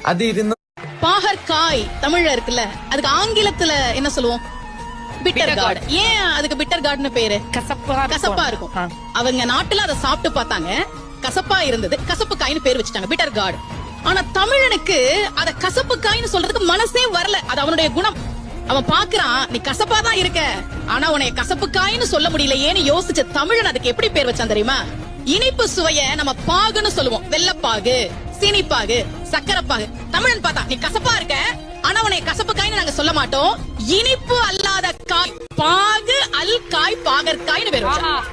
அது இருந்த பாகற்காய் தமிழ்ல இருக்குல்ல, அதுக்கு ஆங்கிலத்துல என்ன சொல்லுவோம்? Bitter card. ஏன் அதுக்கு பிட்டர் கார்டுன்னு பேரு? கசப்பா இருக்கும். அவங்க நாட்டுல அதை சாப்பிட்டு பார்த்தாங்க, கசப்பா இருந்தது, கசப்பு காய்னு பேர் வச்சுட்டாங்க, பிட்டர் கார்டு. ஆனா தமிழனுக்கு அத கசப்பு காய்னு சொல்றதுக்கு மனசே வரல. அது அவனுடைய குணம். அவன் பாக்குறான், நீ கசப்பா தான் இருக்க, ஆனா உன்னை கசப்பு காய்னு சொல்ல முடியல. ஏன்னு யோசிச்ச தமிழன் அதுக்கு எப்படி பேர் வச்சான் தெரியுமா? இனிப்பு சுவைய நம்ம பாகுன்னு சொல்லுவோம். வெள்ளப்பாகு, சீனிப்பாகு, சக்கரைப்பாகு. தமிழன் பார்த்தா, நீ கசப்பா இருக்க, ஆனா உன்னை கசப்பு காய்னு நாங்க சொல்ல மாட்டோம், இனிப்பு அல்லாத காய், பாகு அல் காய், பாகற்காய்னு பேர் வச்சோம்.